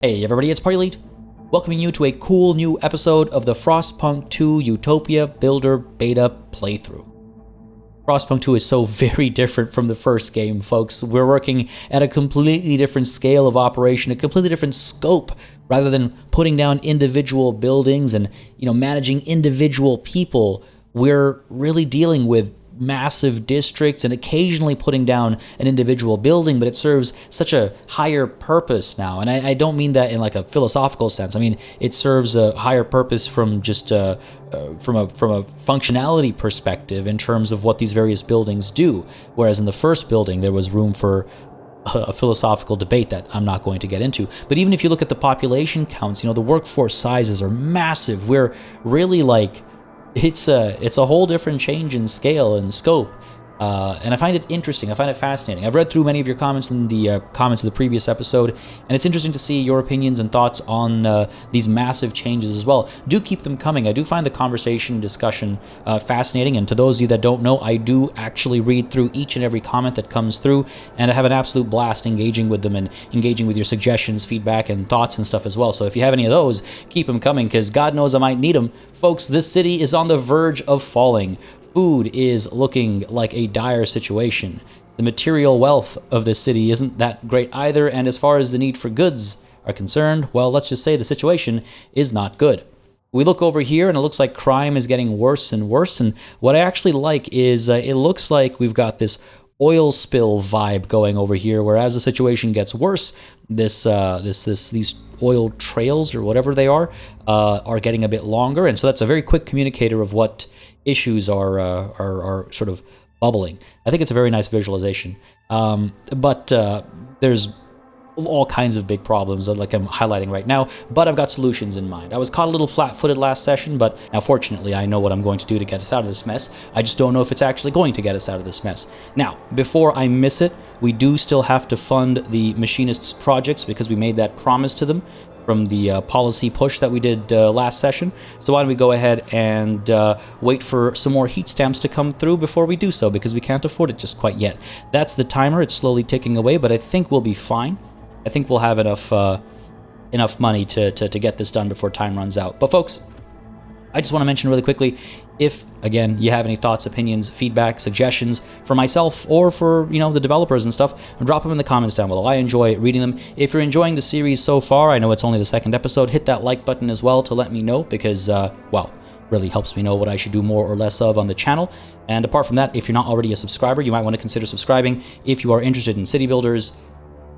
Hey everybody, it's PartyElite, welcoming you to a cool new episode of the Frostpunk 2 Utopia Builder Beta playthrough. Frostpunk 2 is so very different from the first game, folks. We're working at a completely different scale of operation, a completely different scope. Rather than putting down individual buildings and, managing individual people, we're really dealing with massive districts and occasionally putting down an individual building, but it serves such a higher purpose now. And I don't mean that in like a philosophical sense. I mean, it serves a higher purpose from just from a functionality perspective in terms of what these various buildings do. Whereas in the first building, there was room for a philosophical debate that I'm not going to get into. But even if you look at the population counts, the workforce sizes are massive. We're really like, it's a whole different change in scale and scope, and I find it interesting. I find it fascinating. I've read through many of your comments in the comments of the previous episode, and it's interesting to see your opinions and thoughts on these massive changes as well. Do keep them coming. I do find the conversation, discussion fascinating, and to those of you that don't know, I do actually read through each and every comment that comes through, and I have an absolute blast engaging with them and engaging with your suggestions, feedback, and thoughts and stuff as well. So if you have any of those, keep them coming, because God knows I might need them. Folks, this city is on the verge of falling. Food is looking like a dire situation. The material wealth of this city isn't that great either, and as far as the need for goods are concerned, well, let's just say the situation is not good. We look over here, and it looks like crime is getting worse and worse, and what I actually like is it looks like we've got this oil spill vibe going over here, where as the situation gets worse, these oil trails or whatever they are getting a bit longer, and so that's a very quick communicator of what issues are sort of bubbling. I think it's a very nice visualization, but there's all kinds of big problems like I'm highlighting right now, but I've got solutions in mind. I was caught a little flat-footed last session, but now fortunately I know what I'm going to do to get us out of this mess. I just don't know if it's actually going to get us out of this mess. Now, before I miss it, we do still have to fund the machinists' projects because we made that promise to them from the policy push that we did last session. So why don't we go ahead and wait for some more heat stamps to come through before we do so, because we can't afford it just quite yet. That's the timer. It's slowly ticking away, but I think we'll be fine. I think we'll have enough money to get this done before time runs out. But folks, I just want to mention really quickly, if, again, you have any thoughts, opinions, feedback, suggestions for myself or for, the developers and stuff, drop them in the comments down below. I enjoy reading them. If you're enjoying the series so far, I know it's only the second episode, hit that like button as well to let me know, because, really helps me know what I should do more or less of on the channel. And apart from that, if you're not already a subscriber, you might want to consider subscribing if you are interested in city builders,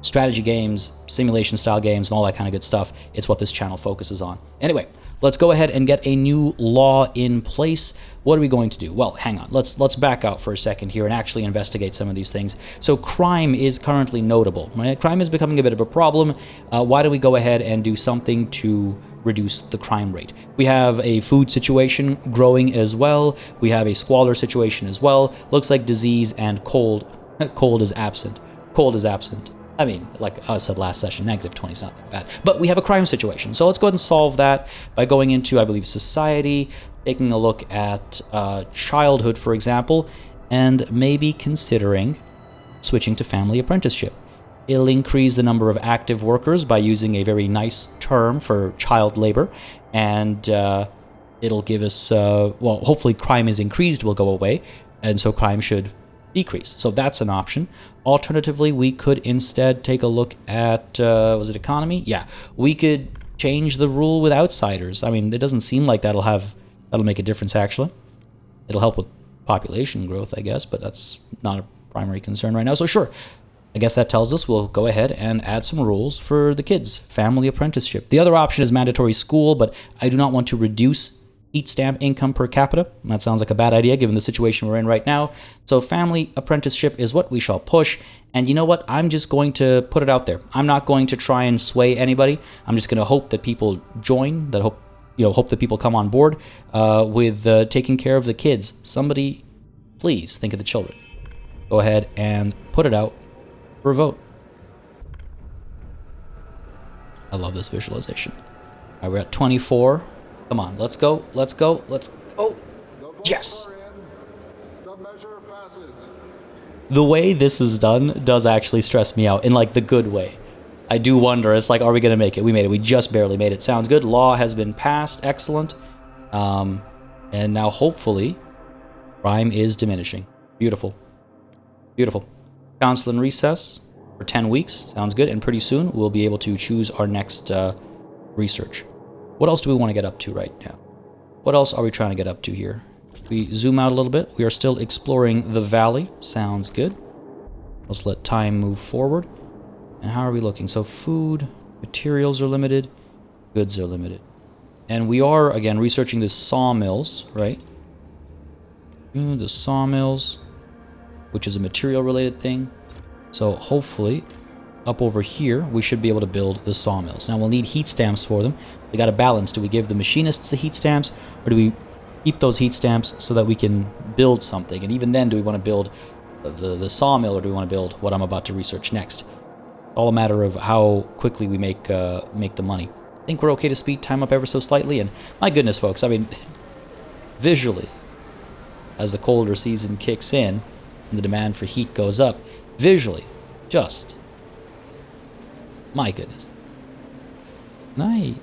strategy games, simulation style games, and all that kind of good stuff. It's what this channel focuses on. Anyway, let's go ahead and get a new law in place. What are we going to do? Well, hang on. Let's back out for a second here and actually investigate some of these things. So crime is currently notable, right? Crime is becoming a bit of a problem. Why don't we go ahead and do something to reduce the crime rate? We have a food situation growing as well. We have a squalor situation as well. Looks like disease and cold. Cold is absent. Cold is absent. I mean, like I said last session, -20 is not that bad. But we have a crime situation. So let's go ahead and solve that by going into, I believe, society, taking a look at childhood, for example, and maybe considering switching to family apprenticeship. It'll increase the number of active workers by using a very nice term for child labor, and it'll give us, hopefully crime is increased will go away, and so crime should decrease. So that's an option. Alternatively, we could instead take a look at, was it economy? Yeah, we could change the rule with outsiders. I mean, it doesn't seem like that'll make a difference, actually. It'll help with population growth, I guess, but that's not a primary concern right now. So sure, I guess that tells us we'll go ahead and add some rules for the kids. Family apprenticeship. The other option is mandatory school, but I do not want to reduce heat stamp income per capita. That sounds like a bad idea given the situation we're in right now. So family apprenticeship is what we shall push. And you know what? I'm just going to put it out there. I'm not going to try and sway anybody. I'm just going to hope that people join, hope that people come on board with taking care of the kids. Somebody, please think of the children. Go ahead and put it out for a vote. I love this visualization. All right, we're at 24. Come on, let's go, let's go, let's go. Yes! The measure passes. The way this is done does actually stress me out in like the good way. I do wonder. It's like, are we going to make it? We made it. We just barely made it. Sounds good. Law has been passed. Excellent. And now hopefully crime is diminishing. Beautiful. Beautiful. Council in recess for 10 weeks. Sounds good. And pretty soon we'll be able to choose our next research. What else do we want to get up to right now? What else are we trying to get up to here? We zoom out a little bit. We are still exploring the valley. Sounds good. Let's let time move forward. And how are we looking? So food, materials are limited, goods are limited. And we are, again, researching the sawmills, right? The sawmills, which is a material-related thing. So hopefully, up over here, we should be able to build the sawmills. Now, we'll need heat stamps for them. We got to balance. Do we give the machinists the heat stamps, or do we keep those heat stamps so that we can build something? And even then, do we want to build the sawmill, or do we want to build what I'm about to research next? All a matter of how quickly we make the money. I think we're okay to speed time up ever so slightly, and my goodness, folks, I mean, visually, as the colder season kicks in and the demand for heat goes up, visually, just, my goodness. Can I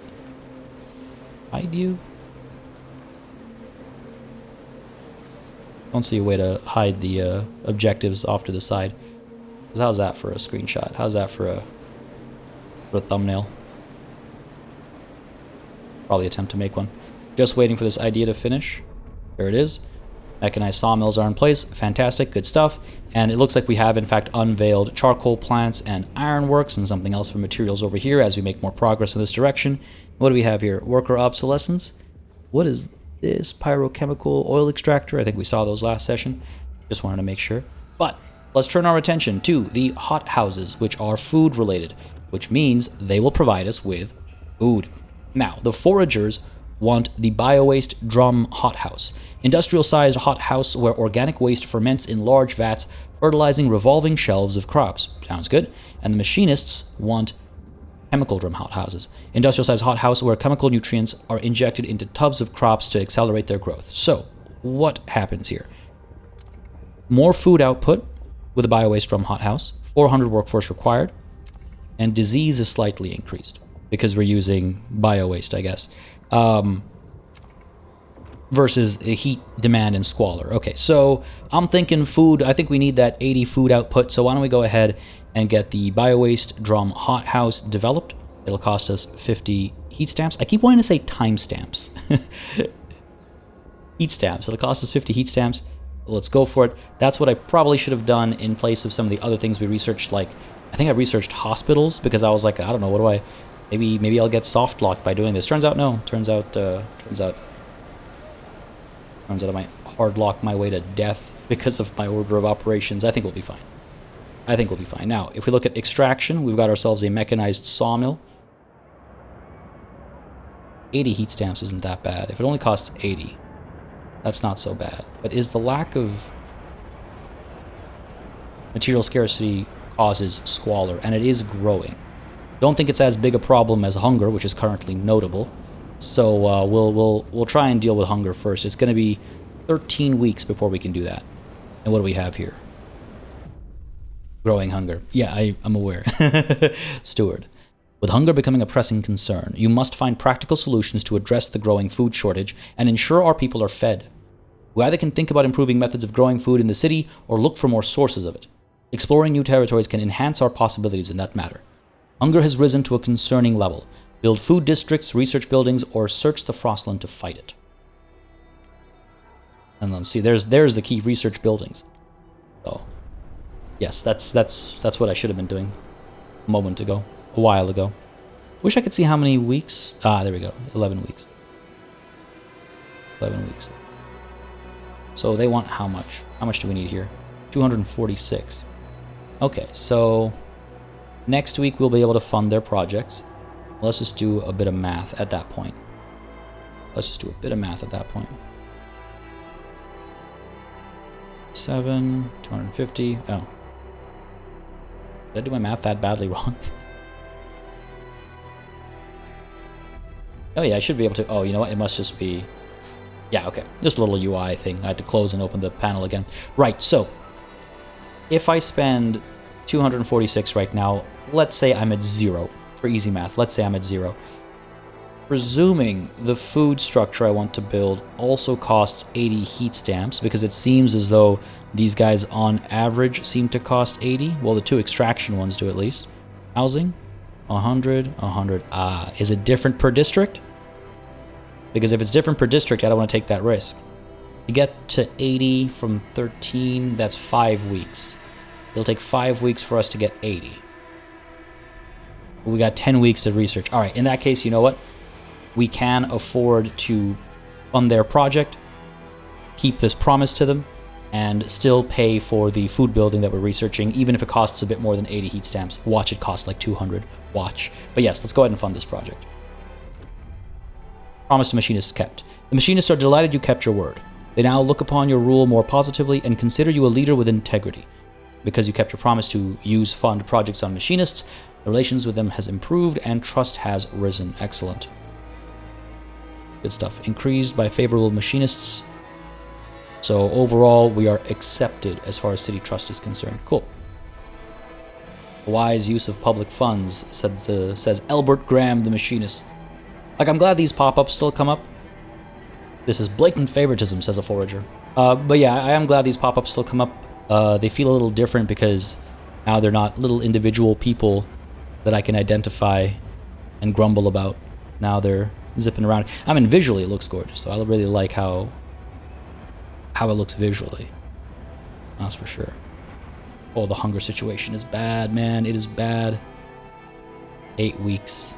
hide you? Don't see a way to hide the objectives off to the side. How's that for a screenshot? How's that for a thumbnail? Probably attempt to make one. Just waiting for this idea to finish. There it is. Mechanized sawmills are in place. Fantastic, good stuff. And it looks like we have, in fact, unveiled charcoal plants and ironworks and something else for materials over here as we make more progress in this direction. What do we have here? Worker obsolescence. What is this? Pyrochemical oil extractor. I think we saw those last session. Just wanted to make sure. But let's turn our attention to the hot houses, which are food related, which means they will provide us with food. Now, the foragers want the bio-waste drum hothouse. Industrial-sized hothouse where organic waste ferments in large vats, fertilizing revolving shelves of crops. Sounds good. And the machinists want chemical drum hothouses. Industrial-sized hothouse where chemical nutrients are injected into tubs of crops to accelerate their growth. So, what happens here? More food output with a bio-waste drum hothouse. 400 workforce required. And disease is slightly increased, because we're using bio-waste, I guess, versus the heat demand and squalor. Okay, so I'm thinking food. I think we need that 80 food output, so why don't we go ahead and get the bio-waste drum hothouse developed. It'll cost us 50 heat stamps. I keep wanting to say time stamps. Heat stamps. It'll cost us 50 heat stamps. Let's go for it. That's what I probably should have done in place of some of the other things we researched, like, I think I researched hospitals, because I was like, I don't know, what do I... Maybe I'll get soft locked by doing this. Turns out no. Turns out I might hard lock my way to death because of my order of operations. I think we'll be fine. I think we'll be fine. Now, if we look at extraction, we've got ourselves a mechanized sawmill. 80 heat stamps isn't that bad. If it only costs 80, that's not so bad. But is the lack of material scarcity causes squalor, and it is growing. Don't think it's as big a problem as hunger, which is currently notable. So we'll try and deal with hunger first. It's going to be 13 weeks before we can do that. And what do we have here? Growing hunger. Yeah, I'm aware. Steward. With hunger becoming a pressing concern, you must find practical solutions to address the growing food shortage and ensure our people are fed. We either can think about improving methods of growing food in the city or look for more sources of it. Exploring new territories can enhance our possibilities in that matter. Hunger has risen to a concerning level. Build food districts, research buildings, or search the Frostland to fight it. And see, there's the key: research buildings. So, yes, that's what I should have been doing a moment ago, a while ago. Wish I could see how many weeks. Ah, there we go. 11 weeks. 11 weeks. So they want how much? How much do we need here? 246. Okay, so next week we'll be able to fund their projects. Let's just do a bit of math at that point. Let's just do a bit of math at that point. 7, 250. Oh. Did I do my math that badly wrong? Oh yeah, I should be able to... Oh, you know what? It must just be... Yeah, okay. Just a little UI thing. I had to close and open the panel again. Right, so... If I spend 246 right now. Let's say I'm at 0 for easy math. Let's say I'm at 0. Presuming the food structure I want to build also costs 80 heat stamps, because it seems as though these guys on average seem to cost 80. Well, the 2 extraction ones do at least. Housing, 100, 100. Is it different per district? Because if it's different per district, I don't want to take that risk. To get to 80 from 13, that's 5 weeks. It'll take 5 weeks for us to get 80. We got 10 weeks of research. All right, in that case, you know what? We can afford to fund their project, keep this promise to them, and still pay for the food building that we're researching, even if it costs a bit more than 80 heat stamps. Watch, it costs like 200. Watch. But yes, let's go ahead and fund this project. Promise to machinists kept. The machinists are delighted you kept your word. They now look upon your rule more positively and consider you a leader with integrity. Because you kept your promise to fund projects on machinists, the relations with them has improved and trust has risen. Excellent. Good stuff. Increased by favorable machinists. So overall, we are accepted as far as city trust is concerned. Cool. Wise use of public funds, says Albert Graham, the machinist. Like, I'm glad these pop-ups still come up. This is blatant favoritism, says a forager. But yeah, I am glad these pop-ups still come up. They feel a little different because now they're not little individual people that I can identify and grumble about. Now they're zipping around. I mean, visually it looks gorgeous, so I really like how it looks visually. That's for sure. Oh, the hunger situation is bad, man. It is bad. 8 weeks.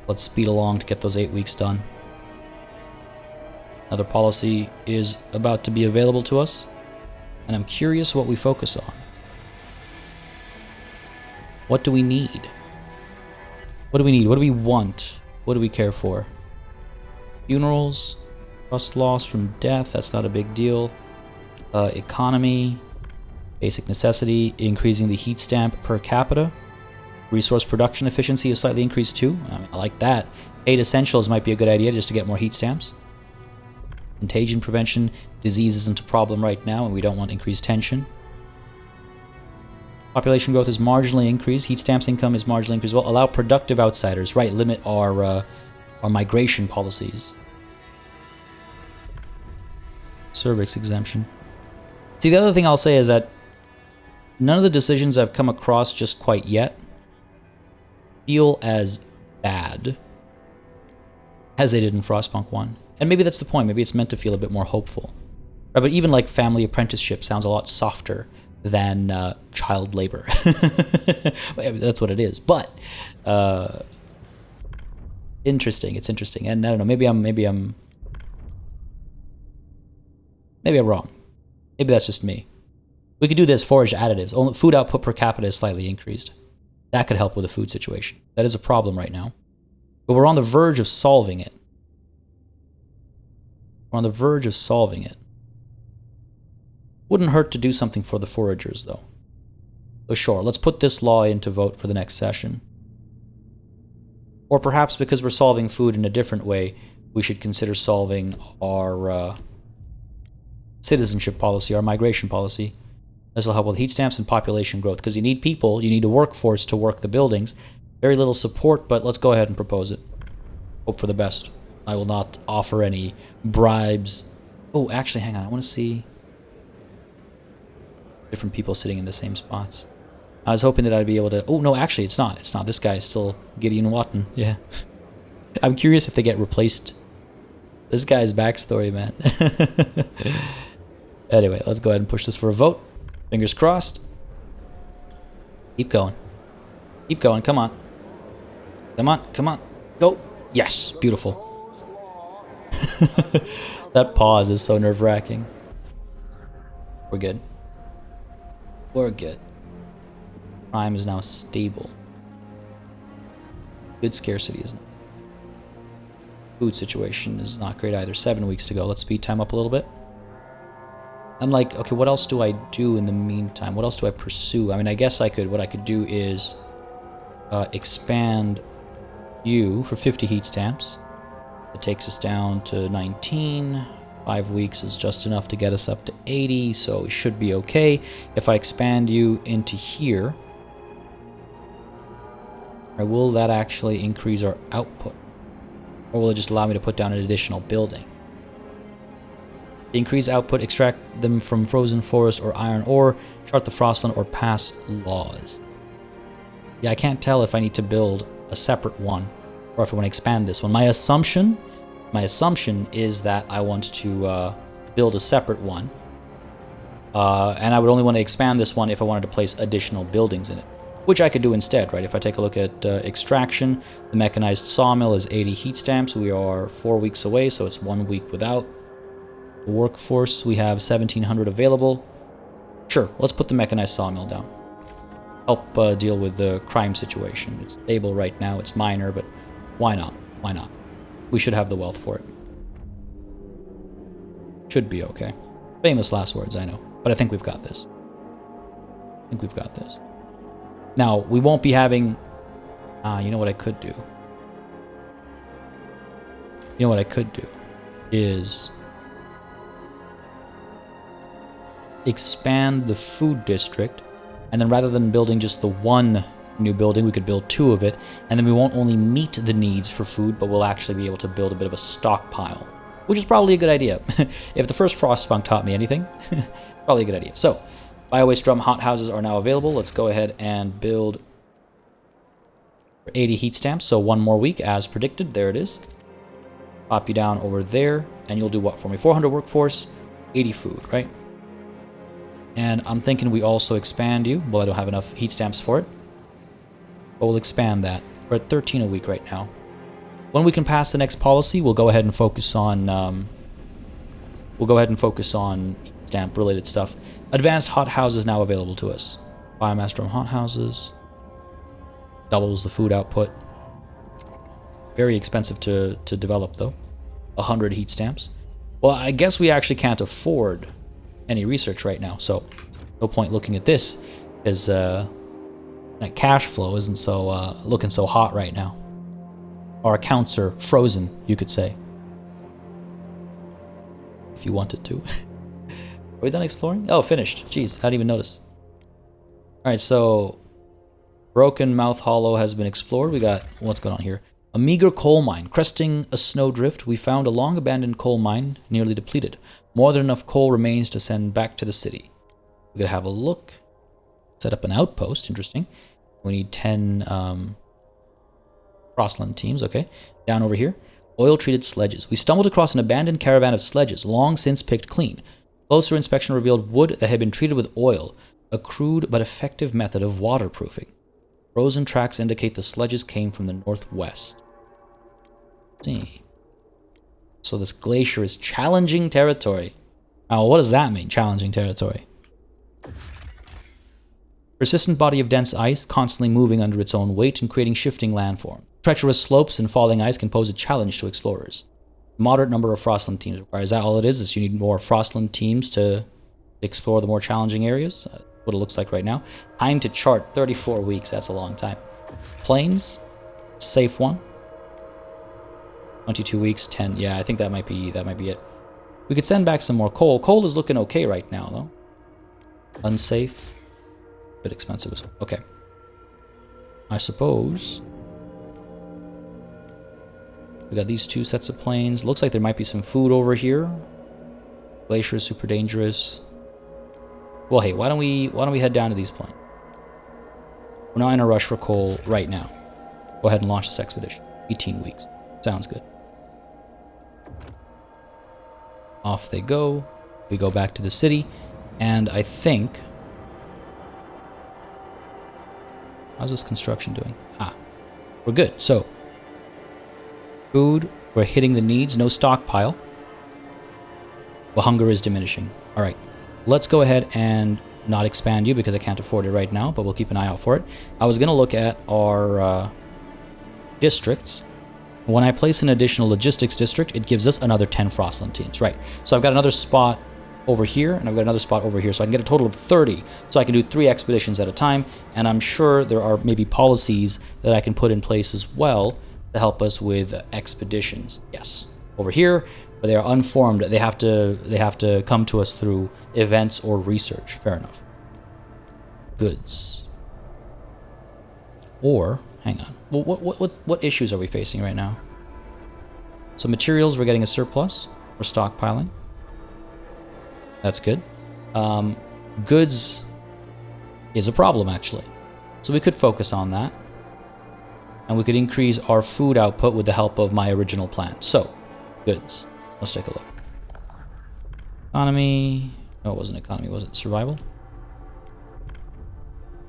Let's speed along to get those 8 weeks done. Another policy is about to be available to us, and I'm curious what we focus on. What do we need? What do we need? What do we want? What do we care for? Funerals, trust loss from death, that's not a big deal. Economy, basic necessity, increasing the heat stamp per capita. Resource production efficiency is slightly increased too. I like that. 8 essentials might be a good idea just to get more heat stamps. Contagion prevention, disease isn't a problem right now and we don't want increased tension. Population growth is marginally increased. Heat stamps income is marginally increased. Well, allow productive outsiders. Right, limit our migration policies. Cervix exemption. See, the other thing I'll say is that none of the decisions I've come across just quite yet feel as bad as they did in Frostpunk 1. And maybe that's the point. Maybe it's meant to feel a bit more hopeful. Right, but even like family apprenticeship sounds a lot softer than child labor. That's what it is. But interesting. It's interesting. And I don't know. Maybe I'm wrong. Maybe that's just me. We could do this forage additives. Only food output per capita is slightly increased. That could help with the food situation. That is a problem right now. But we're on the verge of solving it. We're on the verge of solving it. Wouldn't hurt to do something for the foragers, though. So sure, let's put this law into vote for the next session. Or perhaps because we're solving food in a different way, we should consider solving our citizenship policy, our migration policy. This will help with heat stamps and population growth, because you need people, you need a workforce to work the buildings. Very little support, but let's go ahead and propose it. Hope for the best. I will not offer any bribes. Oh, actually, hang on. I want to see different people sitting in the same spots. I was hoping that I'd be able to... Oh, no, actually, it's not. It's not. This guy is still Gideon Watton. Yeah. I'm curious if they get replaced. This guy's backstory, man. Anyway, let's go ahead and push this for a vote. Fingers crossed. Keep going. Keep going. Come on. Come on. Come on. Go. Yes. Beautiful. That pause is so nerve-wracking. We're good. We're good. Crime is now stable. Good scarcity is not. Food situation is not great either. 7 weeks to go. Let's speed time up a little bit. I'm like, okay, what else do I do in the meantime? What else do I pursue? I mean, I guess what I could do is expand you for 50 heat stamps. It takes us down to 19. 5 weeks is just enough to get us up to 80, so it should be okay. If I expand you into here, will that actually increase our output? Or will it just allow me to put down an additional building? Increase output, extract them from frozen forest or iron ore, chart the Frostland, or pass laws. Yeah, I can't tell if I need to build a separate one or if I want to expand this one. My assumption is that I want to build a separate one. And I would only want to expand this one if I wanted to place additional buildings in it, which I could do instead, right? If I take a look at extraction, the mechanized sawmill is 80 heat stamps. We are 4 weeks away, so it's 1 week without. The workforce, we have 1,700 available. Sure, let's put the mechanized sawmill down. Help deal with the crime situation. It's stable right now, it's minor, but why not? Why not? We should have the wealth for it. Should be okay. Famous last words, I know. But I think we've got this. Now, we won't be having... you know what I could do? Is... expand the food district, and then rather than building just the one new building, we could build 2 of it, and then we won't only meet the needs for food, but we'll actually be able to build a bit of a stockpile, which is probably a good idea. If the first Frostpunk taught me anything, probably a good idea. So, biowaste drum hothouses are now available. Let's go ahead and build 80 heat stamps, so 1 more week as predicted. There it is. Pop you down over there, and you'll do what for me? 400 workforce, 80 food, right? And I'm thinking we also expand you. Well, I don't have enough heat stamps for it, but we'll expand that. We're at 13 a week right now. When we can pass the next policy, we'll go ahead and focus on heat stamp related stuff. Advanced hothouses now available to us. Biomass drum hothouses. Doubles the food output. Very expensive to develop though. 100 heat stamps. Well, I guess we actually can't afford any research right now, so no point looking at this, because that cash flow isn't so looking so hot right now. Our accounts are frozen, you could say, if you wanted to. Are we done exploring? Oh, finished. Jeez, I didn't even notice. Alright, so Broken Mouth Hollow has been explored. We got, what's going on here? A meager coal mine. Cresting a snowdrift, we found a long-abandoned coal mine, nearly depleted. More than enough coal remains to send back to the city. We could have a look. Set up an outpost. Interesting. We need 10 Frostland teams. Okay. Down over here. Oil-treated sledges. We stumbled across an abandoned caravan of sledges, long since picked clean. Closer inspection revealed wood that had been treated with oil, a crude but effective method of waterproofing. Frozen tracks indicate the sledges came from the northwest. Let's see. So this glacier is challenging territory. Oh, what does that mean, challenging territory? Persistent body of dense ice, constantly moving under its own weight and creating shifting landforms. Treacherous slopes and falling ice can pose a challenge to explorers. Moderate number of Frostland teams required. Is that all it is? Is you need more Frostland teams to explore the more challenging areas? What it looks like right now. Time to chart, 34 weeks. That's a long time. Plains, safe one. 22 weeks, 10. Yeah, I think that might be it. We could send back some more coal. Coal is looking okay right now, though. Unsafe. Bit expensive as well. Okay. I suppose we got these 2 sets of planes. Looks like there might be some food over here. Glacier is super dangerous. Well, hey, why don't we head down to these planes? We're not in a rush for coal right now. Go ahead and launch this expedition. 18 weeks. Sounds good. Off they go. We go back to the city, and I think... How's this construction doing? We're good. So, food, we're hitting the needs, no stockpile. But hunger is diminishing. Alright, let's go ahead and not expand you because I can't afford it right now, but we'll keep an eye out for it. I was going to look at our districts. When I place an additional logistics district, it gives us another 10 Frostland teams. Right, so I've got another spot over here, and I've got another spot over here, so I can get a total of 30. So I can do 3 expeditions at a time, and I'm sure there are maybe policies that I can put in place as well to help us with expeditions. Yes, over here, but they are unformed. They have to come to us through events or research. Fair enough. Goods. Or hang on. Well, what issues are we facing right now? So materials, we're getting a surplus. We're stockpiling. That's good. Goods is a problem, actually. So we could focus on that. And we could increase our food output with the help of my original plan. So, goods. Let's take a look. Economy. No, it wasn't economy, was it? Survival?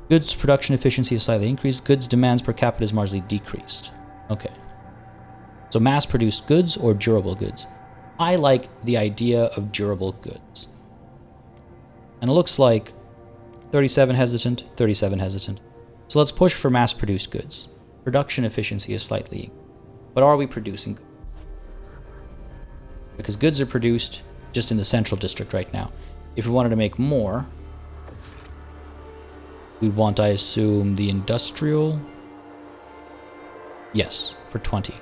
Goods production efficiency is slightly increased. Goods demands per capita is marginally decreased. Okay. So mass-produced goods or durable goods? I like the idea of durable goods. And it looks like 37 hesitant, 37 hesitant. So let's push for mass-produced goods. Production efficiency is slightly, but are we producing? Because goods are produced just in the central district right now. If we wanted to make more, we'd want, I assume, the industrial. Yes, for 20.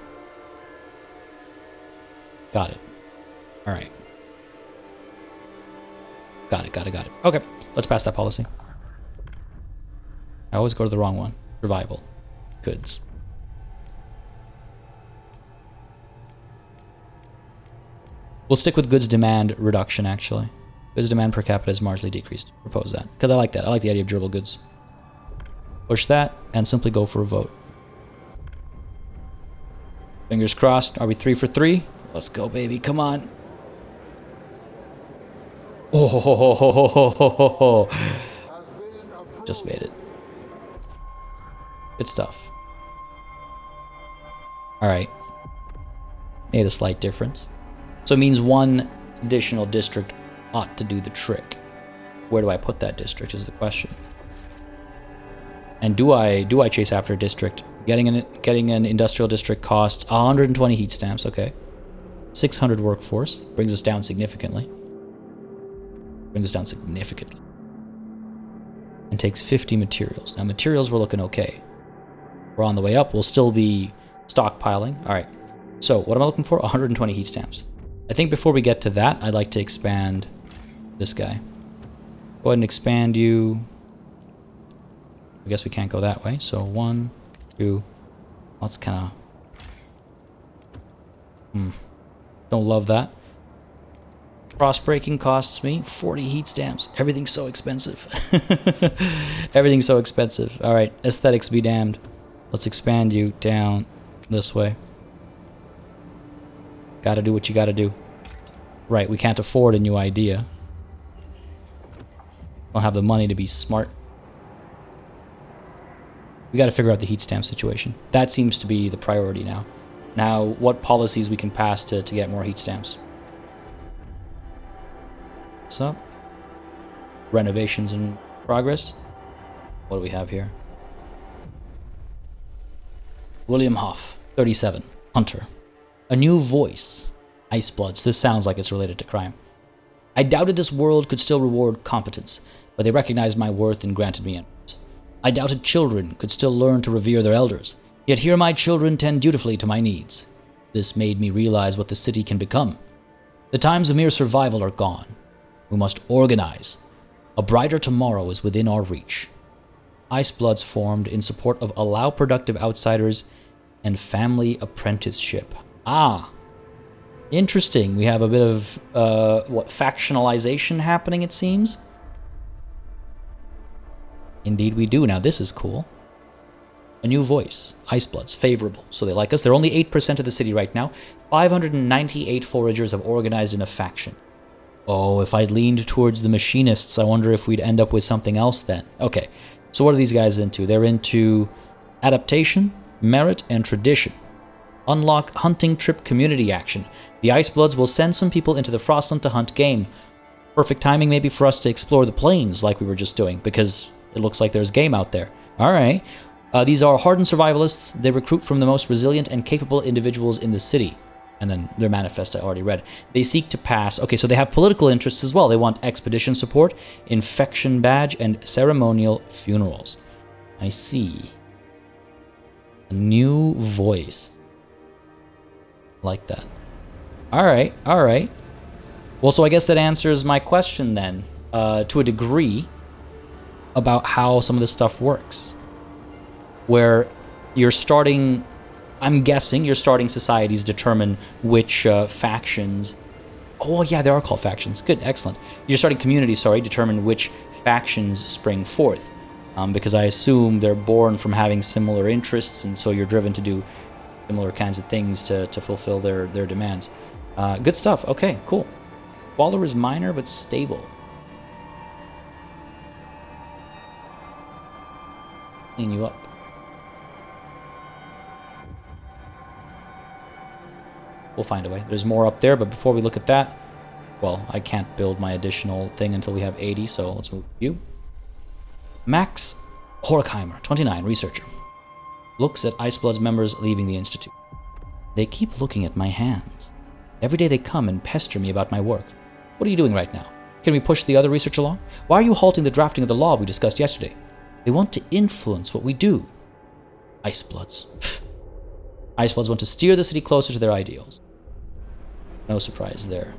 Got it. All right. Got it. Okay, let's pass that policy. I always go to the wrong one. Survival. Goods. We'll stick with goods demand reduction, actually. Goods demand per capita is marginally decreased. Propose that. Because I like that. I like the idea of durable goods. Push that, and simply go for a vote. Fingers crossed. Are we 3 for 3? Let's go, baby. Come on. Oh, ho, ho, ho, ho, ho, ho, ho, ho. Just made it. Good stuff. Alright. Made a slight difference. So it means one additional district ought to do the trick. Where do I put that district is the question. And do I chase after a district? Getting an industrial district costs 120 heat stamps, okay. 600 workforce. Brings us down significantly. And takes 50 materials. Now materials we're looking okay. We're on the way up. We'll still be stockpiling. Alright. So what am I looking for? 120 heat stamps. I think before we get to that, I'd like to expand this guy. Go ahead and expand you. I guess we can't go that way. So 1, 2. Let's kind of... Don't love that. Frost breaking costs me 40 heat stamps. Everything's so expensive. Everything's so expensive. Alright, aesthetics be damned. Let's expand you down this way. Gotta do what you gotta do. Right, we can't afford a new idea. Don't have the money to be smart. We gotta figure out the heat stamp situation. That seems to be the priority now. Now, what policies we can pass to get more heat stamps. What's up? Renovations in progress. What do we have here? William Hoff, 37. Hunter. A new voice. Icebloods. This sounds like it's related to crime. I doubted this world could still reward competence, but they recognized my worth and granted me entrance. I doubted children could still learn to revere their elders, yet here my children tend dutifully to my needs. This made me realize what the city can become. The times of mere survival are gone. We must organize. A brighter tomorrow is within our reach. Icebloods formed in support of Allow Productive Outsiders and Family Apprenticeship. Ah, interesting. We have a bit of, factionalization happening, it seems. Indeed we do. Now this is cool. A new voice. Icebloods. Favorable. So they like us. They're only 8% of the city right now. 598 foragers have organized in a faction. Oh, if I'd leaned towards the machinists, I wonder if we'd end up with something else then. Okay, so what are these guys into? They're into adaptation, merit, and tradition. Unlock hunting trip community action. The Icebloods will send some people into the Frostland to hunt game. Perfect timing maybe for us to explore the plains like we were just doing, because it looks like there's game out there. Alright. These are hardened survivalists. They recruit from the most resilient and capable individuals in the city. And then their manifest I already read. They seek to pass... Okay, so they have political interests as well. They want expedition support, infection badge, and ceremonial funerals. I see. A new voice. Like that. Alright, alright. Well, so I guess that answers my question then, to a degree, about how some of this stuff works. Where you're starting... I'm guessing you're starting societies determine which factions... Oh, yeah, they are called factions. Good, excellent. You're starting communities, determine which factions spring forth. Because I assume they're born from having similar interests, and so you're driven to do similar kinds of things to fulfill their demands. Good stuff. Okay, cool. Waller is minor but stable. Clean you up. We'll find a way. There's more up there, but before we look at that, well, I can't build my additional thing until we have 80, so let's move you. Max Horkheimer, 29, researcher. Looks at Iceblood's members leaving the Institute. They keep looking at my hands. Every day they come and pester me about my work. What are you doing right now? Can we push the other research along? Why are you halting the drafting of the law we discussed yesterday? They want to influence what we do. Icebloods. Icebloods want to steer the city closer to their ideals. No surprise there.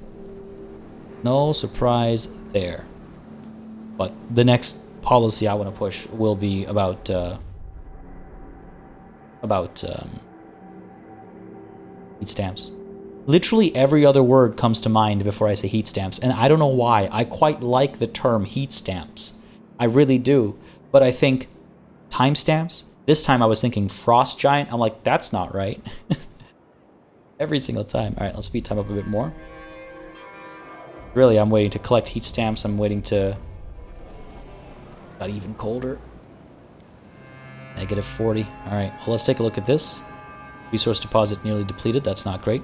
No surprise there. But the next policy I want to push will be about heat stamps. Literally every other word comes to mind before I say heat stamps, and I don't know why. I quite like the term heat stamps. I really do. But I think timestamps? This time I was thinking frost giant. I'm like, that's not right. Every single time. Alright, let's speed time up a bit more. Really, I'm waiting to collect heat stamps. I'm waiting to... Got even colder. Negative 40. Alright, well, let's take a look at this. Resource deposit nearly depleted. That's not great.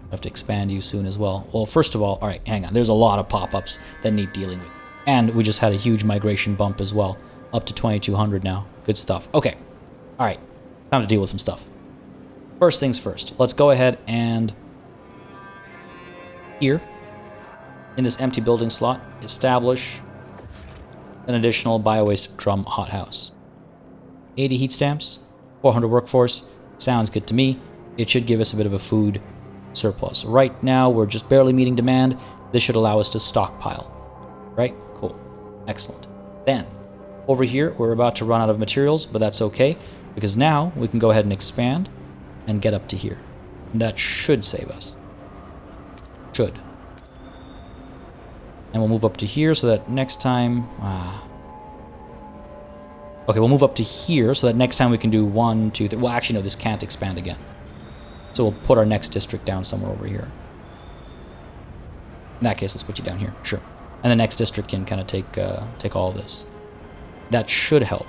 I have to expand you soon as well. Well, first of all, alright, hang on. There's a lot of pop-ups that need dealing with. And we just had a huge migration bump as well. Up to 2,200 now. Good stuff. Okay. Alright. Time to deal with some stuff. First things first. Let's go ahead and... Here, in this empty building slot, establish an additional bio-waste drum hothouse. 80 heat stamps, 400 workforce. Sounds good to me. It should give us a bit of a food surplus. Right now, we're just barely meeting demand. This should allow us to stockpile. Right? Cool. Excellent. Then, over here, we're about to run out of materials, but that's okay, because now we can go ahead and expand and get up to here. And that should save us. Should. And we'll move up to here so that next time... Okay, we'll move up to here so that next time we can do 1, 2, 3... Well, actually, no, this can't expand again. So we'll put our next district down somewhere over here. In that case, let's put you down here. Sure. And the next district can kind of take all of this. That should help.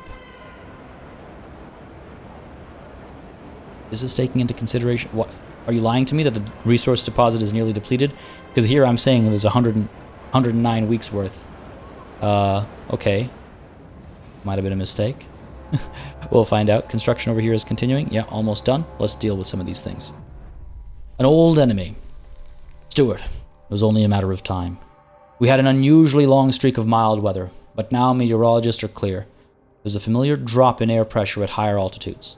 Is this taking into consideration... What? Are you lying to me that the resource deposit is nearly depleted? Because here I'm saying there's 109 weeks worth. Okay. Might have been a mistake. We'll find out. Construction over here is continuing. Yeah, almost done. Let's deal with some of these things. An old enemy. Stewart. It was only a matter of time. We had an unusually long streak of mild weather, but now meteorologists are clear. There's a familiar drop in air pressure at higher altitudes.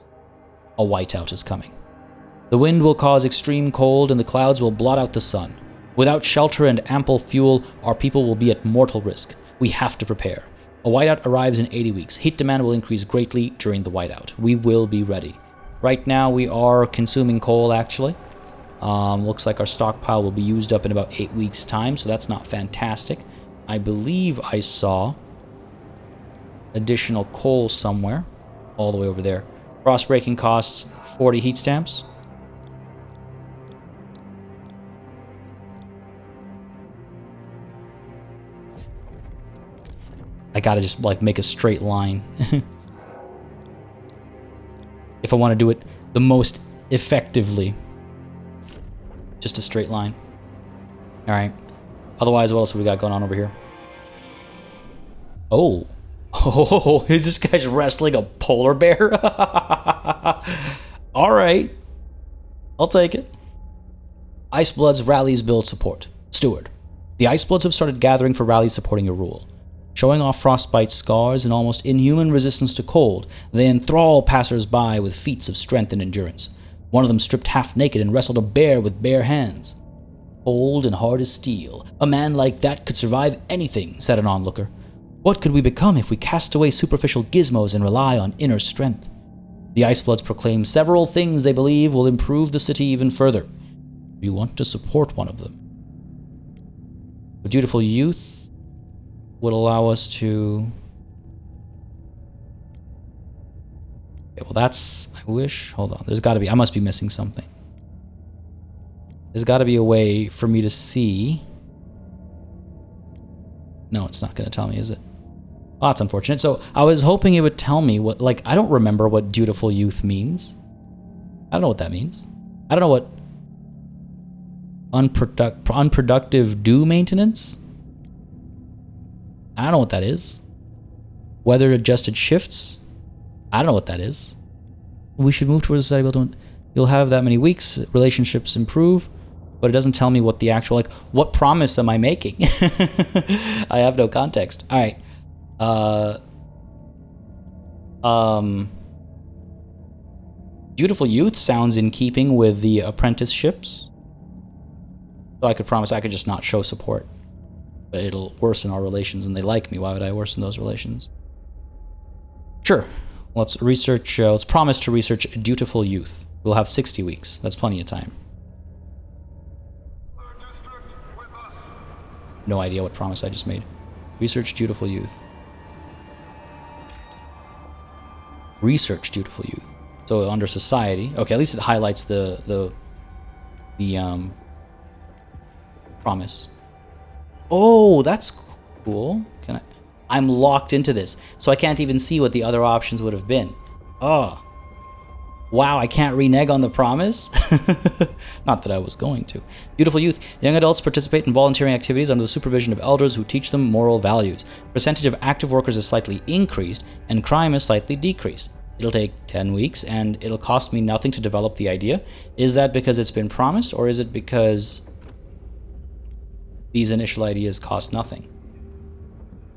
A whiteout is coming. The wind will cause extreme cold and the clouds will blot out the sun. Without shelter and ample fuel, our people will be at mortal risk. We have to prepare. A whiteout arrives in 80 weeks. Heat demand will increase greatly during the whiteout. We will be ready. Right now we are consuming coal, actually. Looks like our stockpile will be used up in about 8 weeks' time, so that's not fantastic. I believe I saw additional coal somewhere. All the way over there. Frost breaking costs 40 heat stamps. I gotta just, like, make a straight line. If I want to do it the most effectively. Just a straight line. Alright. Otherwise, what else have we got going on over here? Oh. Oh, is this guy's wrestling a polar bear? Alright. I'll take it. Icebloods rallies build support. Steward. The Icebloods have started gathering for rallies supporting your rule. Showing off frostbite scars and almost inhuman resistance to cold, they enthrall passers-by with feats of strength and endurance. One of them stripped half naked and wrestled a bear with bare hands. Cold and hard as steel. A man like that could survive anything, said an onlooker. What could we become if we cast away superficial gizmos and rely on inner strength? The Icebloods proclaim several things they believe will improve the city even further. Do you want to support one of them? The Dutiful Youth would allow us to... Okay, well that's... I wish... Hold on, there's gotta be... I must be missing something. There's gotta be a way for me to see... No, it's not gonna tell me, is it? Oh, that's unfortunate. So, I was hoping it would tell me what... Like, I don't remember what Dutiful Youth means. I don't know what that means. I don't know what... Unproductive do maintenance? I don't know what that is. Weather adjusted shifts? I don't know what that is. We should move towards a society built. You'll have that many weeks, relationships improve, but it doesn't tell me what the actual, like, what promise am I making? I have no context. Alright. Dutiful Youth sounds in keeping with the apprenticeships. So I could promise I could just not show support. But it'll worsen our relations, and they like me. Why would I worsen those relations? Sure. Let's research, let's promise to research Dutiful Youth. We'll have 60 weeks. That's plenty of time. No idea what promise I just made. Research Dutiful Youth. Research Dutiful Youth. So under society, okay, at least it highlights the promise. Oh, that's cool. Can I? I'm locked into this, so I can't even see what the other options would have been. Oh. Wow, I can't renege on the promise? Not that I was going to. Dutiful Youth. Young adults participate in volunteering activities under the supervision of elders who teach them moral values. Percentage of active workers is slightly increased, and crime is slightly decreased. It'll take 10 weeks, and it'll cost me nothing to develop the idea. Is that because it's been promised, or is it because these initial ideas cost nothing?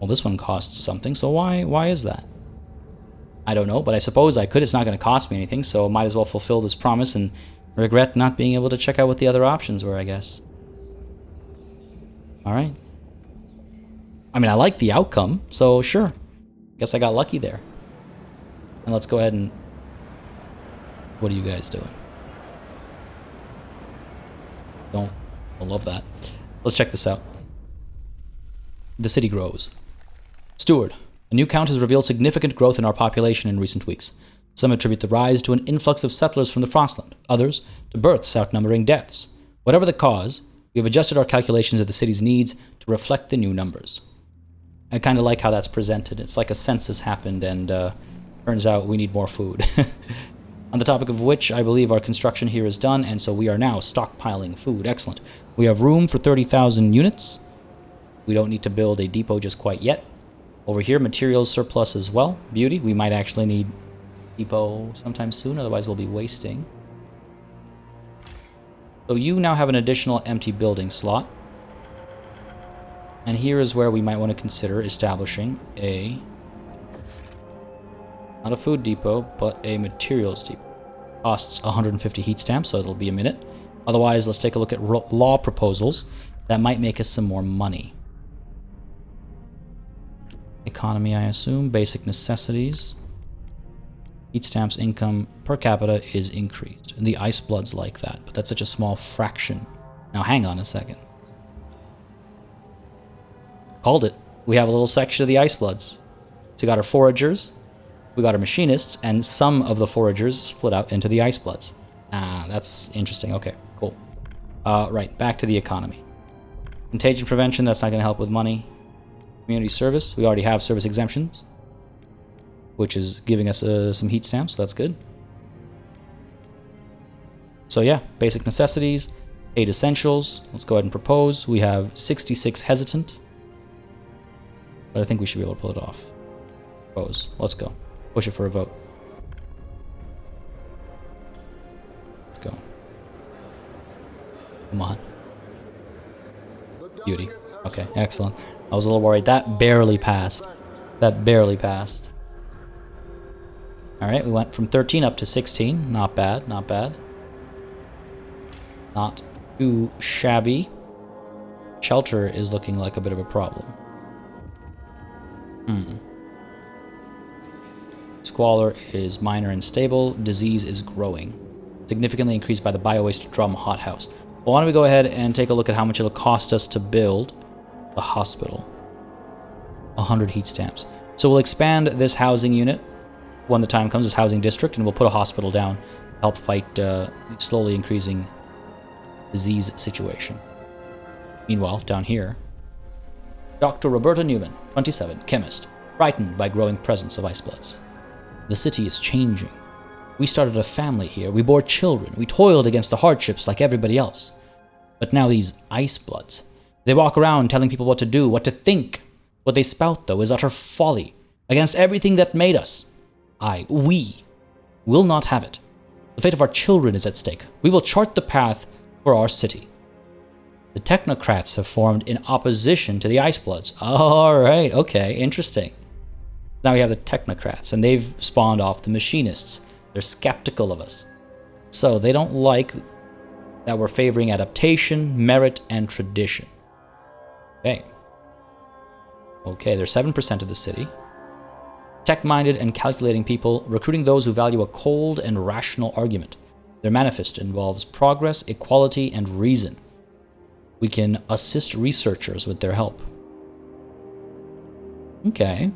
Well, this one costs something, so why is that? I don't know, but I suppose I could. It's not going to cost me anything, so I might as well fulfill this promise and regret not being able to check out what the other options were, I guess. Alright. I mean, I like the outcome, so sure. Guess I got lucky there. And let's go ahead and... What are you guys doing? I love that. Let's check this out. The city grows. Steward. A new count has revealed significant growth in our population in recent weeks. Some attribute the rise to an influx of settlers from the Frostland, others to births outnumbering deaths. Whatever the cause, we have adjusted our calculations of the city's needs to reflect the new numbers. I kind of like how that's presented. It's like a census happened and turns out we need more food. On the topic of which, I believe our construction here is done, and so we are now stockpiling food. Excellent. We have room for 30,000 units. We don't need to build a depot just quite yet. Over here, materials surplus as well. Beauty. We might actually need depot sometime soon, otherwise we'll be wasting. So you now have an additional empty building slot. And here is where we might want to consider establishing a... not a food depot, but a materials depot. Costs 150 heat stamps, so it'll be a minute. Otherwise, let's take a look at law proposals that might make us some more money. Economy, I assume. Basic necessities. Heat stamps income per capita is increased. And the Icebloods like that, but that's such a small fraction. Now, hang on a second. Called it. We have a little section of the Icebloods. So we got our foragers, we got our machinists, and some of the foragers split out into the Icebloods. Ah, that's interesting. Okay, cool. Right, back to the economy. Contagion prevention, that's not going to help with money. Community service, we already have service exemptions, which is giving us some heat stamps, so that's good. So yeah, basic necessities, 8 essentials. Let's go ahead and propose. We have 66 hesitant, but I think we should be able to pull it off. Propose. Let's go. Push it for a vote. Let's go. Come on. Beauty. Okay, excellent. I was a little worried. That barely passed. That barely passed. Alright, we went from 13 up to 16. Not bad, not bad. Not too shabby. Shelter is looking like a bit of a problem. Squalor is minor and stable. Disease is growing. Significantly increased by the biowaste drum hothouse. Well, why don't we go ahead and take a look at how much it'll cost us to build the hospital. 100 heat stamps. So we'll expand this housing unit when the time comes, this housing district, and we'll put a hospital down to help fight slowly increasing disease situation. Meanwhile, down here, Dr. Roberta Newman, 27, chemist, frightened by growing presence of ice bloods. The city is changing. We started a family here. We bore children. We toiled against the hardships like everybody else. But now these ice bloods, they walk around telling people what to do, what to think. What they spout, though, is utter folly against everything that made us. We will not have it. The fate of our children is at stake. We will chart the path for our city. The technocrats have formed in opposition to the ice bloods. All right, okay, interesting. Now we have the technocrats, and they've spawned off the machinists. They're skeptical of us. So they don't like that we're favoring adaptation, merit, and tradition. Okay. Okay, they're 7% of the city. Tech-minded and calculating people, recruiting those who value a cold and rational argument. Their manifest involves progress, equality, and reason. We can assist researchers with their help. Okay.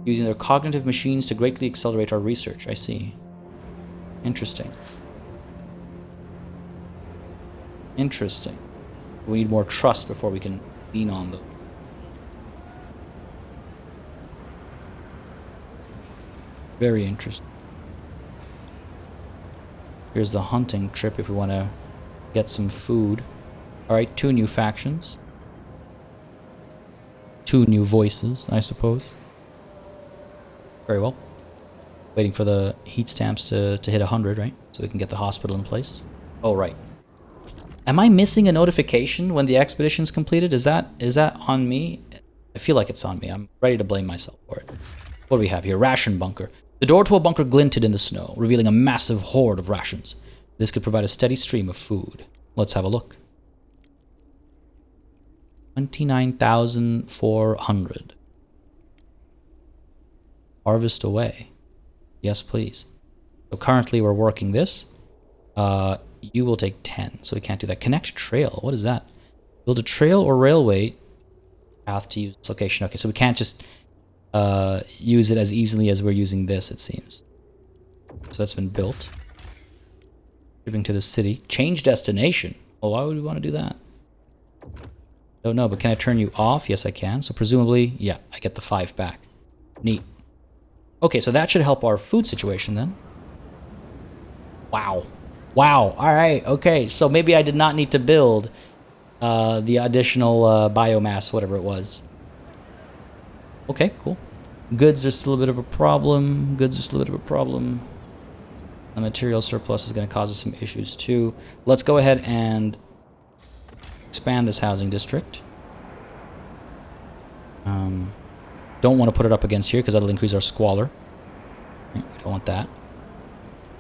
Using their cognitive machines to greatly accelerate our research. I see. Interesting. Interesting. We need more trust before we can lean on them. Very interesting. Here's the hunting trip if we want to get some food. Alright, 2 new factions. 2 new voices, I suppose. Very well. Waiting for the heat stamps to hit 100, right? So we can get the hospital in place. Oh, right. Am I missing a notification when the expedition's completed? Is that on me? I feel like it's on me. I'm ready to blame myself for it. What do we have here? Ration bunker. The door to a bunker glinted in the snow, revealing a massive hoard of rations. This could provide a steady stream of food. Let's have a look. 29,400. Harvest away. Yes, please. So currently we're working this. You will take 10, so we can't do that. Connect trail. What is that? Build a trail or railway path to use this location. Okay, so we can't just use it as easily as we're using this, it seems. So that's been built. Shipping to the city. Change destination. Well, why would we want to do that? Don't know, but can I turn you off? Yes, I can. So presumably, yeah, I get the 5 back. Neat. Okay, so that should help our food situation then. Wow. Wow. All right. Okay, so maybe I did not need to build the additional biomass, whatever it was. Okay, cool. Goods are still a bit of a problem. The material surplus is going to cause us some issues too. Let's go ahead and expand this housing district. Don't want to put it up against here because that'll increase our squalor. We don't want that.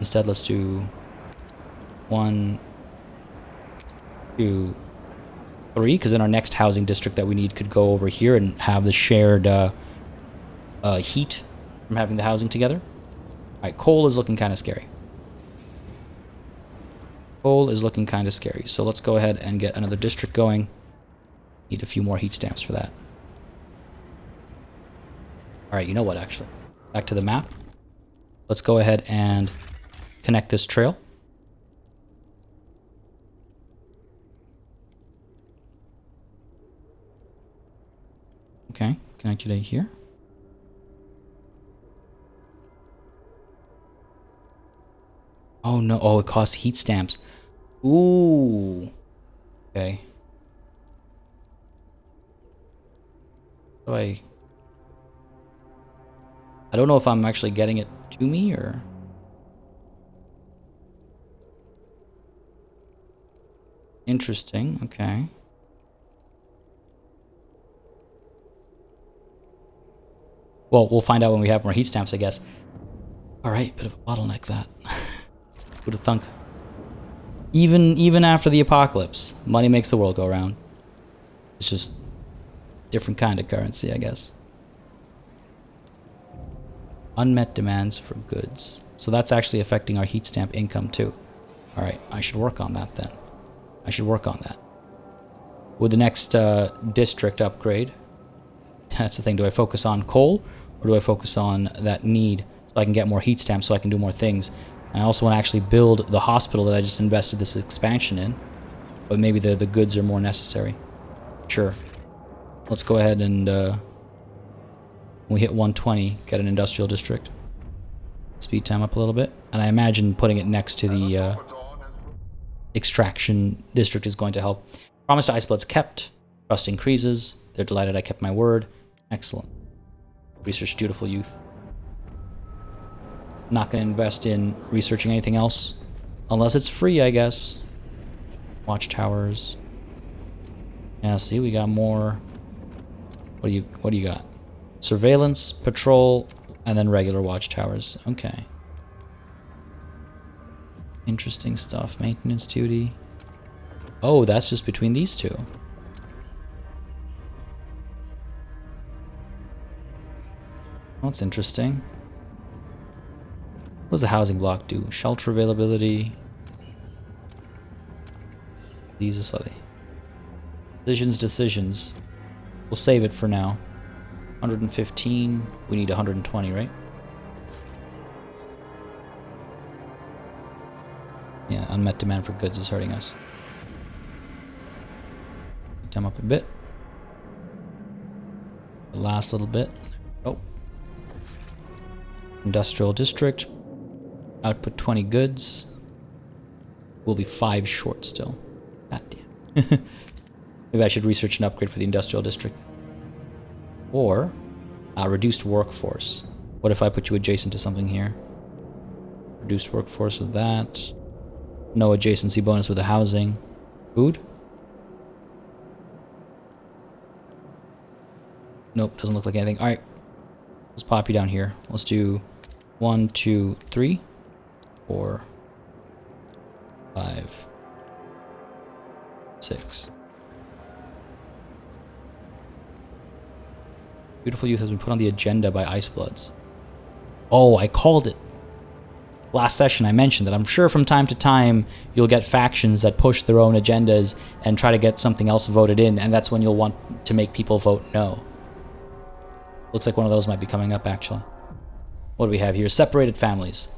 Instead, let's do 1, 2, 3, because then our next housing district that we need could go over here and have the shared heat from having the housing together. Alright, coal is looking kind of scary. So let's go ahead and get another district going. Need a few more heat stamps for that. Alright, you know what, actually? Back to the map. Let's go ahead and connect this trail. Okay, connect it here. Oh no, oh, it costs heat stamps. Ooh. Okay. How do I don't know if I'm actually getting it to me or... Interesting, okay. Well, we'll find out when we have more heat stamps, I guess. Alright, bit of a bottleneck that. Who'd have thunk? Even after the apocalypse, money makes the world go round. It's just different kind of currency, I guess. Unmet demands for goods. So that's actually affecting our heat stamp income too. Alright, I should work on that then. I should work on that. With the next district upgrade, that's the thing. Do I focus on coal, or do I focus on that need so I can get more heat stamps so I can do more things? I also want to actually build the hospital that I just invested this expansion in, but maybe the goods are more necessary. Sure. Let's go ahead and, when we hit 120, get an industrial district. Speed time up a little bit. And I imagine putting it next to the extraction district is going to help. Promised icebloods kept. Trust increases. They're delighted I kept my word. Excellent. Research dutiful youth. Not going to invest in researching anything else. Unless it's free, I guess. Watchtowers. Yeah, see, we got more. What do you got? Surveillance, patrol, and then regular watchtowers. Okay. Interesting stuff. Maintenance duty. Oh, that's just between these two. That's interesting. What does the housing block do? Shelter availability. These are slightly. Decisions. We'll save it for now. 115. We need 120, right? Yeah, unmet demand for goods is hurting us. Time up a bit. The last little bit. Oh. Industrial district. Output 20 goods. We'll be 5 short still. God damn. Maybe I should research an upgrade for the industrial district. Or reduced workforce. What if I put you adjacent to something here? Reduced workforce with that. No adjacency bonus with the housing. Food? Nope, doesn't look like anything. Alright. Let's pop you down here. Let's do 1, 2, 3, 4, 5, 6. Beautiful youth has been put on the agenda by Icebloods. Oh, I called it. Last session I mentioned that I'm sure from time to time you'll get factions that push their own agendas and try to get something else voted in, and that's when you'll want to make people vote no. Looks like one of those might be coming up, actually. What do we have here? Separated families.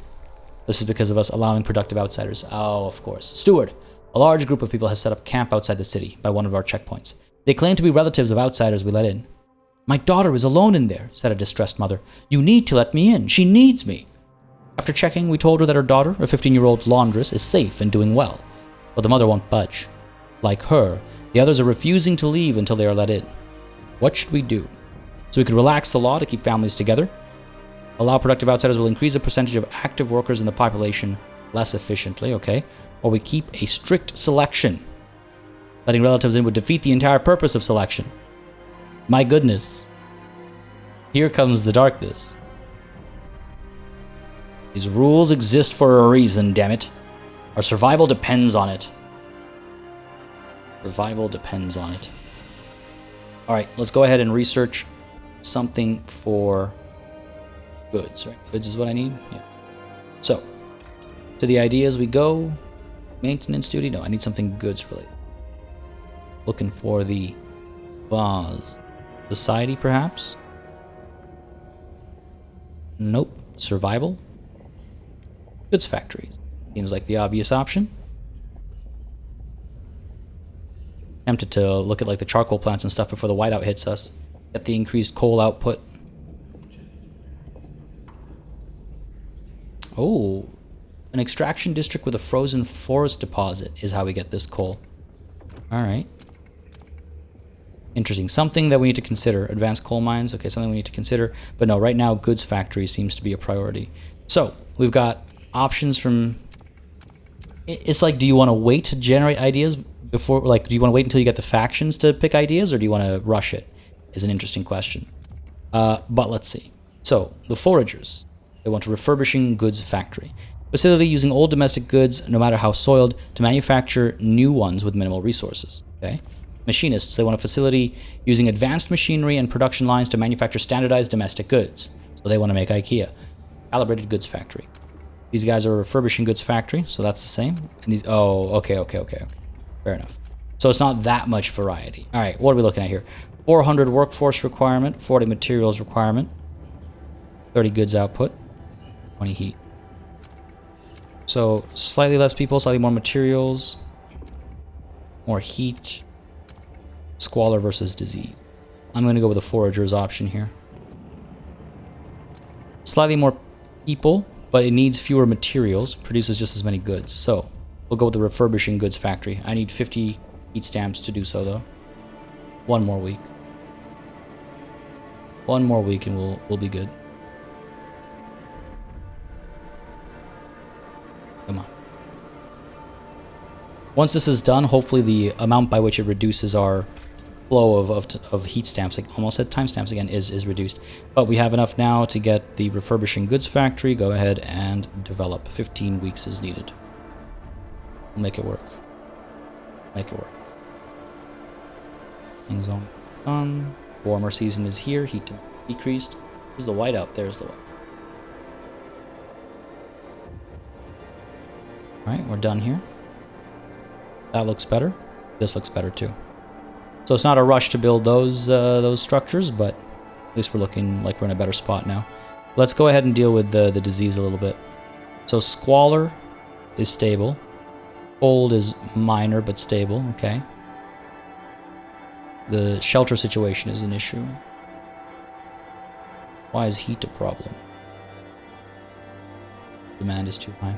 This is because of us allowing productive outsiders. Oh, of course. Steward. A large group of people has set up camp outside the city by one of our checkpoints. They claim to be relatives of outsiders we let in. My daughter is alone in there, said a distressed mother. You need to let me in. She needs me. After checking, we told her that her daughter, a 15-year-old laundress, is safe and doing well. But the mother won't budge. Like her, the others are refusing to leave until they are let in. What should we do? So we could relax the law to keep families together. Allow productive outsiders will increase the percentage of active workers in the population less efficiently, okay? Or we keep a strict selection. Letting relatives in would defeat the entire purpose of selection. My goodness. Here comes the darkness. These rules exist for a reason, damn it. Our survival depends on it. Survival depends on it. Alright, let's go ahead and research something for goods, right? Goods is what I need? Yeah. So, to the ideas we go. Maintenance duty? No, I need something goods related. Looking for the vase. Society, perhaps? Nope. Survival? Goods factories. Seems like the obvious option. Tempted to look at like the charcoal plants and stuff before the whiteout hits us. Get the increased coal output. Oh, an extraction district with a frozen forest deposit is how we get this coal. Alright. Interesting. Something that we need to consider. Advanced coal mines. Okay, something we need to consider. But no, right now, goods factory seems to be a priority. So, we've got options from... It's like, do you want to wait to generate ideas before... Like, do you want to wait until you get the factions to pick ideas, or do you want to rush it? Is an interesting question. But let's see. So, the foragers. They want a refurbishing goods factory. Facility using old domestic goods, no matter how soiled, to manufacture new ones with minimal resources. Okay. Machinists, they want a facility using advanced machinery and production lines to manufacture standardized domestic goods. So they want to make IKEA. Calibrated goods factory. These guys are a refurbishing goods factory, so that's the same. And these, oh, okay. Fair enough. So it's not that much variety. All right, what are we looking at here? 400 workforce requirement, 40 materials requirement, 30 goods output, 20 heat. So slightly less people, slightly more materials, more heat, squalor versus disease. I'm going to go with the foragers option here. Slightly more people, but it needs fewer materials, produces just as many goods. So we'll go with the refurbishing goods factory. I need 50 heat stamps to do so, though. One more week. One more week and we'll be good. Come on. Once this is done, hopefully the amount by which it reduces our flow of heat stamps, like almost said timestamps again, is reduced. But we have enough now to get the refurbishing goods factory. Go ahead and develop. 15 weeks is needed. We'll make it work. Make it work. Things on done. Warmer season is here. Heat decreased. There's the whiteout. There's the white. Alright, we're done here. That looks better. This looks better too. So it's not a rush to build those structures, but at least we're looking like we're in a better spot now. Let's go ahead and deal with the disease a little bit. So squalor is stable. Cold is minor but stable, okay. The shelter situation is an issue. Why is heat a problem? Demand is too high.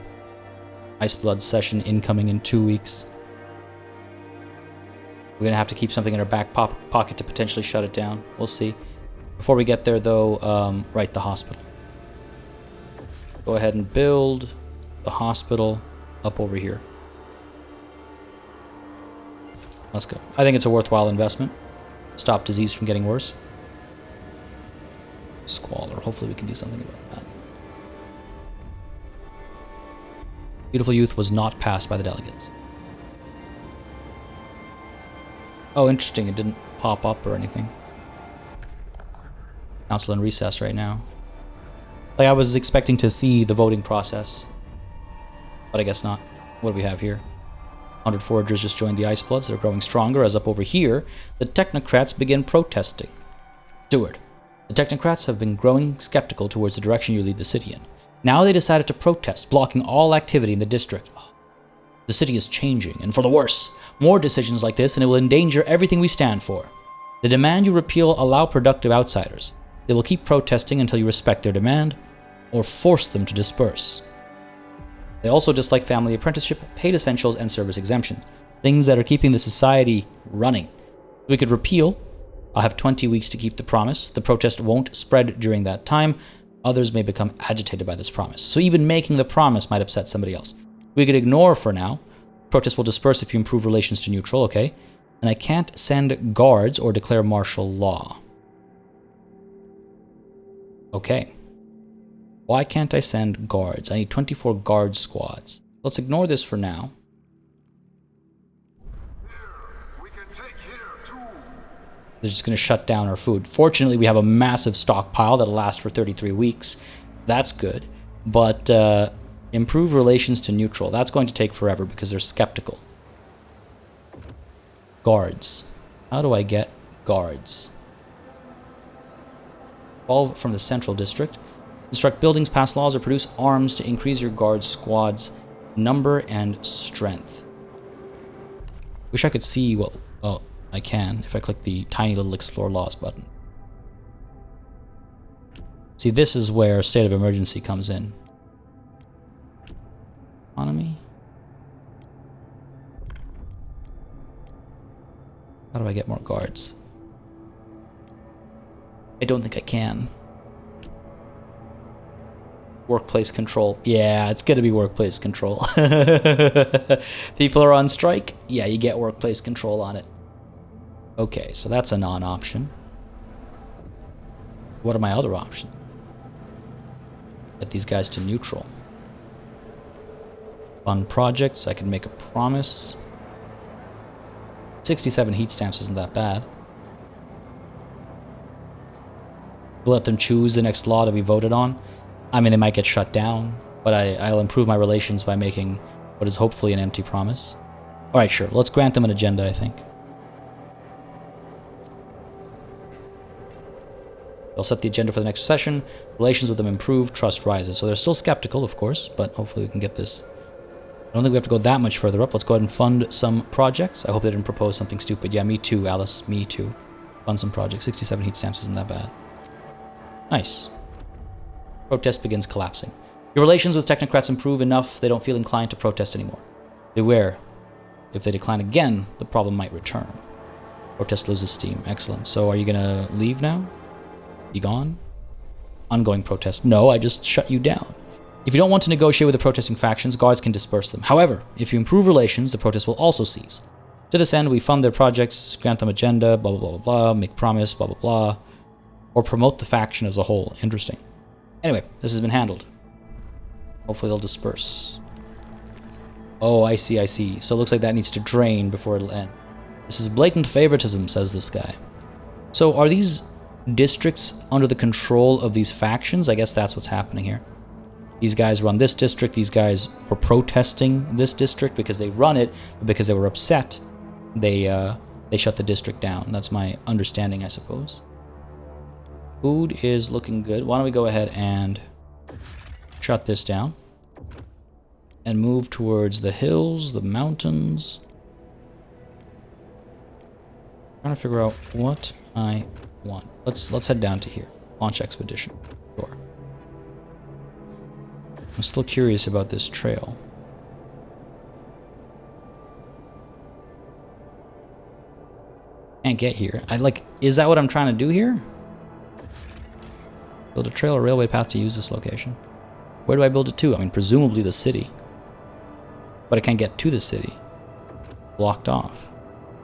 Ice blood session incoming in 2 weeks. We're going to have to keep something in our back pocket to potentially shut it down. We'll see. Before we get there, though, right, the hospital. Go ahead and build the hospital up over here. Let's go. I think it's a worthwhile investment. Stop disease from getting worse. Squalor. Hopefully we can do something about that. Beautiful Youth was not passed by the delegates. Oh, interesting. It didn't pop up or anything. Council in recess right now. Like, I was expecting to see the voting process, but I guess not. What do we have here? 100 foragers just joined the Ice Bloods. They're growing stronger, as up over here, the technocrats begin protesting. Steward, the technocrats have been growing skeptical towards the direction you lead the city in. Now they decided to protest, blocking all activity in the district. The city is changing, and for the worse. More decisions like this, and it will endanger everything we stand for. They demand you repeal Allow Productive Outsiders. They will keep protesting until you respect their demand, or force them to disperse. They also dislike family apprenticeship, paid essentials, and service exemptions. Things that are keeping the society running. If we could repeal, I'll have 20 weeks to keep the promise. The protest won't spread during that time. Others may become agitated by this promise. So even making the promise might upset somebody else. We could ignore for now. Protests will disperse if you improve relations to neutral, okay? And I can't send guards or declare martial law. Okay. Why can't I send guards? I need 24 guard squads. Let's ignore this for now. They're just going to shut down our food. Fortunately, we have a massive stockpile that'll last for 33 weeks. That's good. But improve relations to neutral. That's going to take forever because they're skeptical. Guards. How do I get guards? 12 from the central district. Construct buildings, pass laws, or produce arms to increase your guard squad's number and strength. Wish I could see what... Oh, I can if I click the tiny little explore laws button. See, this is where state of emergency comes in. Economy. How do I get more guards? I don't think I can. Workplace control. Yeah, it's gonna be workplace control. People are on strike. Yeah, you get workplace control on it. Okay, so that's a non-option. What are my other options? Get these guys to neutral. Fund projects. I can make a promise. 67 heat stamps isn't that bad. We'll let them choose the next law to be voted on. I mean, they might get shut down, but I'll improve my relations by making what is hopefully an empty promise. Alright, sure. Let's grant them an agenda, I think. They'll set the agenda for the next session. Relations with them improve. Trust rises. So they're still skeptical, of course, but hopefully we can get this. I don't think we have to go that much further up. Let's go ahead and fund some projects. I hope they didn't propose something stupid. Yeah, me too, Alice. Me too. Fund some projects. 67 heat stamps isn't that bad. Nice. Protest begins collapsing. Your relations with technocrats improve enough they don't feel inclined to protest anymore. Beware. If they decline again, the problem might return. Protest loses steam. Excellent. So are you gonna leave now? Be gone? Ongoing protest. No, I just shut you down. If you don't want to negotiate with the protesting factions, guards can disperse them. However, if you improve relations, the protest will also cease. To this end, we fund their projects, grant them agenda, blah, blah, blah, blah, blah, make promise, blah, blah, blah, or promote the faction as a whole. Interesting. Anyway, this has been handled. Hopefully they'll disperse. Oh, I see, I see. So it looks like that needs to drain before it'll end. This is blatant favoritism, says this guy. So are these districts under the control of these factions? I guess that's what's happening here. These guys run this district. These guys were protesting this district because they run it, but because they were upset, they shut the district down. That's my understanding, I suppose. Food is looking good. Why don't we go ahead and shut this down and move towards the hills, the mountains. Trying to figure out what I want. Let's head down to here. Launch expedition. Sure. I'm still curious about this trail. Can't get here. Is that what I'm trying to do here? Build a trail or railway path to use this location. Where do I build it to? I mean, presumably the city. But I can't get to the city. Blocked off.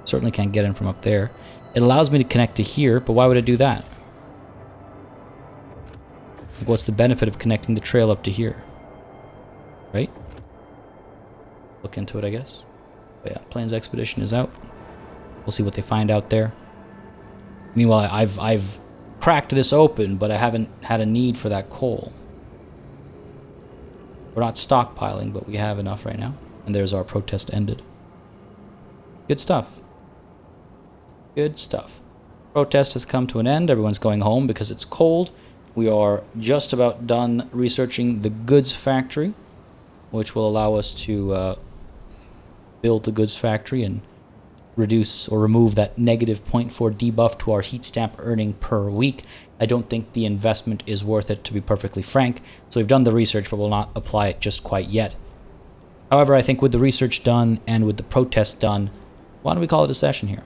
Certainly can't get in from up there. It allows me to connect to here, but why would it do that? Like, what's the benefit of connecting the trail up to here? Right? Look into it, I guess. But yeah, Plains Expedition is out. We'll see what they find out there. Meanwhile, I've cracked this open, but I haven't had a need for that coal. We're not stockpiling, but we have enough right now. And there's our protest ended. Good stuff. Good stuff. Protest has come to an end. Everyone's going home because it's cold. We are just about done researching the goods factory, which will allow us to build the goods factory and reduce or remove that negative 0.4 debuff to our heat stamp earning per week. I don't think the investment is worth it, to be perfectly frank. So we've done the research, but we'll not apply it just quite yet. However, I think with the research done and with the protest done, why don't we call it a session here?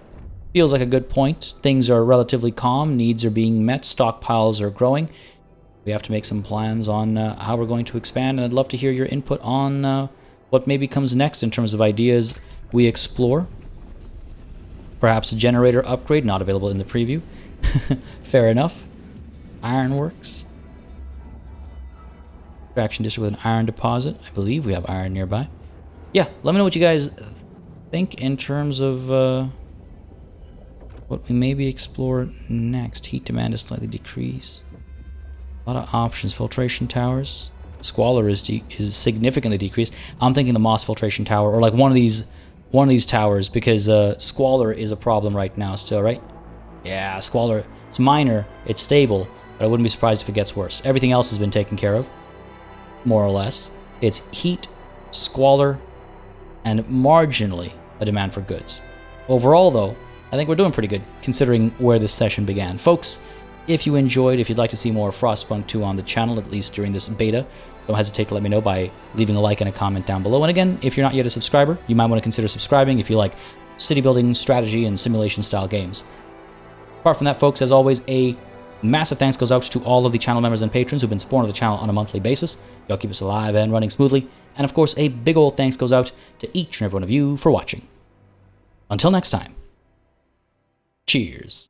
Feels like a good point. Things are relatively calm. Needs are being met. Stockpiles are growing. We have to make some plans on how we're going to expand, and I'd love to hear your input on what maybe comes next in terms of ideas we explore. Perhaps a generator upgrade, not available in the preview. Fair enough. Ironworks. Extraction district with an iron deposit. I believe we have iron nearby. Yeah, let me know what you guys think in terms of what we maybe explore next. Heat demand is slightly decreased. A lot of options. Filtration towers. Squalor is significantly decreased. I'm thinking the moss filtration tower, or like one of these towers, because squalor is a problem right now still, right? Yeah, squalor. It's minor. It's stable, but I wouldn't be surprised if it gets worse. Everything else has been taken care of, more or less. It's heat, squalor, and marginally a demand for goods. Overall, though, I think we're doing pretty good, considering where this session began. Folks, if you enjoyed, if you'd like to see more Frostpunk 2 on the channel, at least during this beta, don't hesitate to let me know by leaving a like and a comment down below. And again, if you're not yet a subscriber, you might want to consider subscribing if you like city building, strategy, and simulation style games. Apart from that, folks, as always, a massive thanks goes out to all of the channel members and patrons who've been supporting the channel on a monthly basis. Y'all keep us alive and running smoothly. And of course, a big old thanks goes out to each and every one of you for watching. Until next time, cheers.